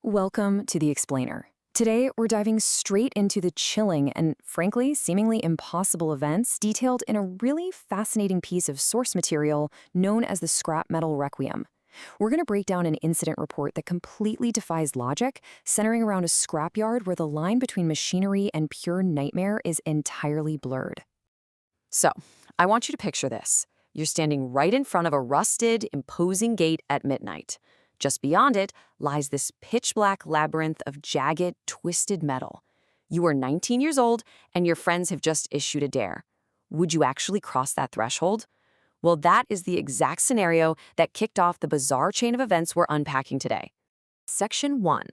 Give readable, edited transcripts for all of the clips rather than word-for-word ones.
Welcome to The Explainer. Today, we're diving straight into the chilling and, frankly, seemingly impossible events detailed in a really fascinating piece of source material known as the scrap metal requiem. We're going to break down an incident report that completely defies logic, centering around a scrapyard where the line between machinery and pure nightmare is entirely blurred. So, I want you to picture this. You're standing right in front of a rusted, imposing gate at midnight. Just beyond it lies this pitch-black labyrinth of jagged, twisted metal. You are 19 years old, and your friends have just issued a dare. Would you actually cross that threshold? Well, that is the exact scenario that kicked off the bizarre chain of events we're unpacking today. Section 1.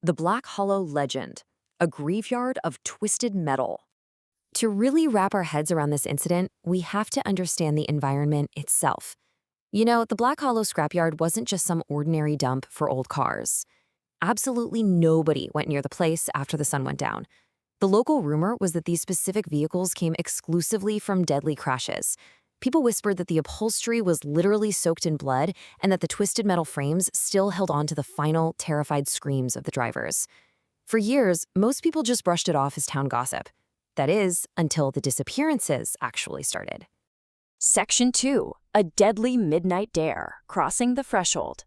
The Black Hollow Legend, a graveyard of twisted metal. To really wrap our heads around this incident, we have to understand the environment itself. You know, the Black Hollow scrapyard wasn't just some ordinary dump for old cars. Absolutely nobody went near the place after the sun went down. The local rumor was that these specific vehicles came exclusively from deadly crashes. People whispered that the upholstery was literally soaked in blood and that the twisted metal frames still held on to the final, terrified screams of the drivers. For years, most people just brushed it off as town gossip. That is, until the disappearances actually started. Section 2. A deadly midnight dare, crossing the threshold.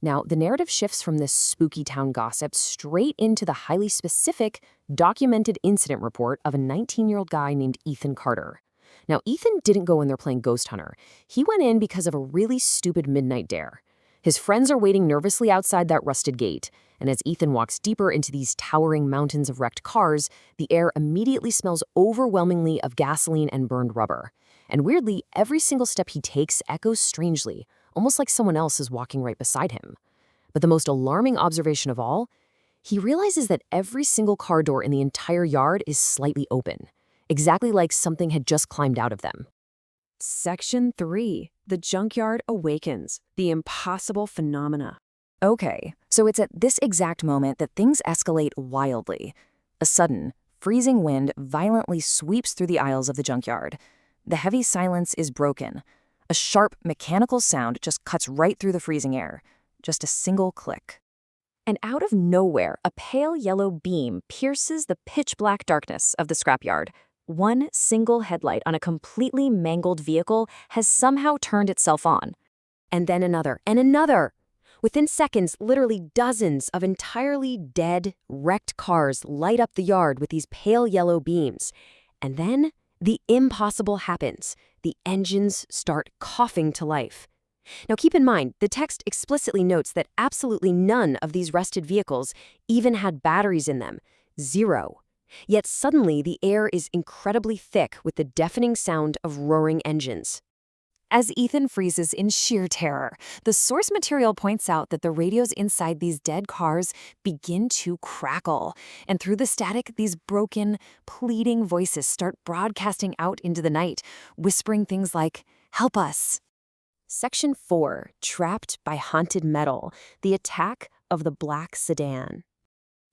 Now, the narrative shifts from this spooky town gossip straight into the highly specific, documented incident report of a 19-year-old guy named Ethan Carter. Now, Ethan didn't go in there playing ghost hunter. He went in because of a really stupid midnight dare. His friends are waiting nervously outside that rusted gate, and as Ethan walks deeper into these towering mountains of wrecked cars, the air immediately smells overwhelmingly of gasoline and burned rubber. And weirdly, every single step he takes echoes strangely, almost like someone else is walking right beside him. But the most alarming observation of all, he realizes that every single car door in the entire yard is slightly open, exactly like something had just climbed out of them. Section 3. The Junkyard Awakens, the Impossible Phenomena. Okay, so it's at this exact moment that things escalate wildly. A sudden, freezing wind violently sweeps through the aisles of the junkyard. The heavy silence is broken. A sharp, mechanical sound just cuts right through the freezing air. Just a single click. And out of nowhere, a pale yellow beam pierces the pitch-black darkness of the scrapyard. One single headlight on a completely mangled vehicle has somehow turned itself on. And then another, and another. Within seconds, literally dozens of entirely dead, wrecked cars light up the yard with these pale yellow beams. And then the impossible happens. The engines start coughing to life. Now keep in mind, the text explicitly notes that absolutely none of these rusted vehicles even had batteries in them. Zero. Yet suddenly the air is incredibly thick with the deafening sound of roaring engines. As Ethan freezes in sheer terror, the source material points out that the radios inside these dead cars begin to crackle, and through the static, these broken, pleading voices start broadcasting out into the night, whispering things like, "Help us." Section 4. Trapped by Haunted Metal, the Attack of the Black Sedan.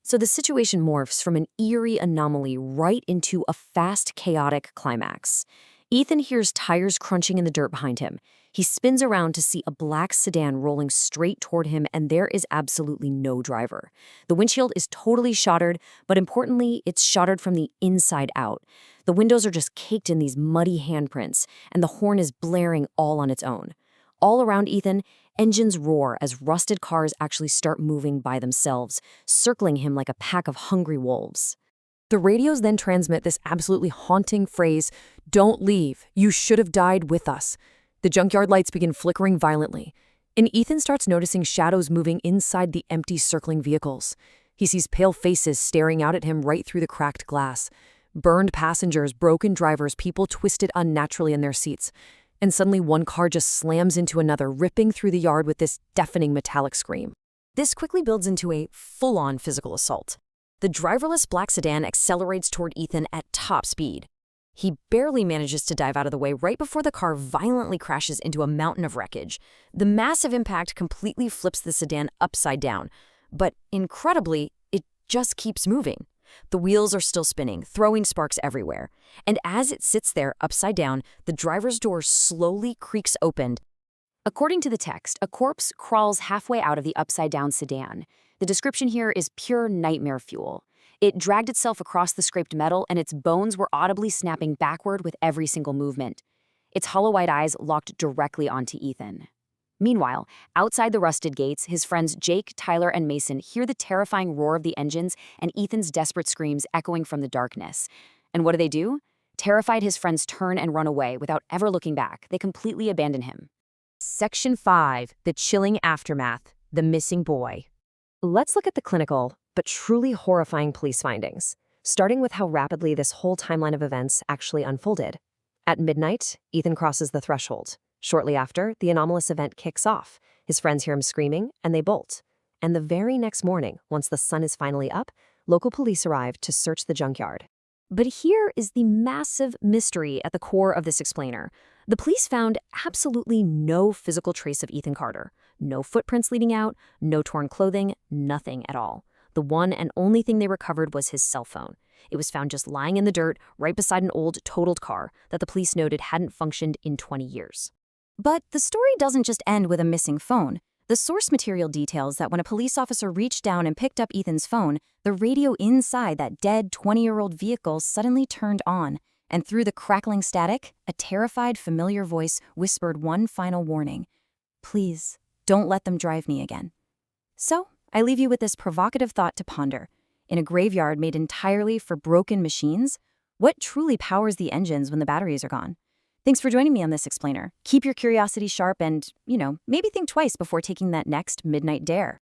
So the situation morphs from an eerie anomaly right into a fast, chaotic climax. Ethan hears tires crunching in the dirt behind him. He spins around to see a black sedan rolling straight toward him, and there is absolutely no driver. The windshield is totally shattered, but importantly, it's shattered from the inside out. The windows are just caked in these muddy handprints, and the horn is blaring all on its own. All around Ethan, engines roar as rusted cars actually start moving by themselves, circling him like a pack of hungry wolves. The radios then transmit this absolutely haunting phrase, "Don't leave, you should have died with us." The junkyard lights begin flickering violently, and Ethan starts noticing shadows moving inside the empty circling vehicles. He sees pale faces staring out at him right through the cracked glass. Burned passengers, broken drivers, people twisted unnaturally in their seats. And suddenly one car just slams into another, ripping through the yard with this deafening metallic scream. This quickly builds into a full-on physical assault. The driverless black sedan accelerates toward Ethan at top speed. He barely manages to dive out of the way right before the car violently crashes into a mountain of wreckage. The massive impact completely flips the sedan upside down, but incredibly, it just keeps moving. The wheels are still spinning, throwing sparks everywhere. And as it sits there upside down, the driver's door slowly creaks open. According to the text, a corpse crawls halfway out of the upside-down sedan. The description here is pure nightmare fuel. It dragged itself across the scraped metal, and its bones were audibly snapping backward with every single movement. Its hollow-eyed eyes locked directly onto Ethan. Meanwhile, outside the rusted gates, his friends Jake, Tyler, and Mason hear the terrifying roar of the engines and Ethan's desperate screams echoing from the darkness. And what do? Terrified, his friends turn and run away without ever looking back. They completely abandon him. Section 5. The chilling aftermath. The missing boy. Let's look at the clinical, but truly horrifying police findings, starting with how rapidly this whole timeline of events actually unfolded. At midnight, Ethan crosses the threshold. Shortly after, the anomalous event kicks off. His friends hear him screaming, and they bolt. And the very next morning, once the sun is finally up, local police arrive to search the junkyard. But here is the massive mystery at the core of this explainer. The police found absolutely no physical trace of Ethan Carter. No footprints leading out, no torn clothing, nothing at all. The one and only thing they recovered was his cell phone. It was found just lying in the dirt right beside an old, totaled car that the police noted hadn't functioned in 20 years. But the story doesn't just end with a missing phone. The source material details that when a police officer reached down and picked up Ethan's phone, the radio inside that dead 20-year-old vehicle suddenly turned on, and through the crackling static, a terrified, familiar voice whispered one final warning. Please, don't let them drive me again. So, I leave you with this provocative thought to ponder. In a graveyard made entirely for broken machines, what truly powers the engines when the batteries are gone? Thanks for joining me on this explainer. Keep your curiosity sharp and, maybe think twice before taking that next midnight dare.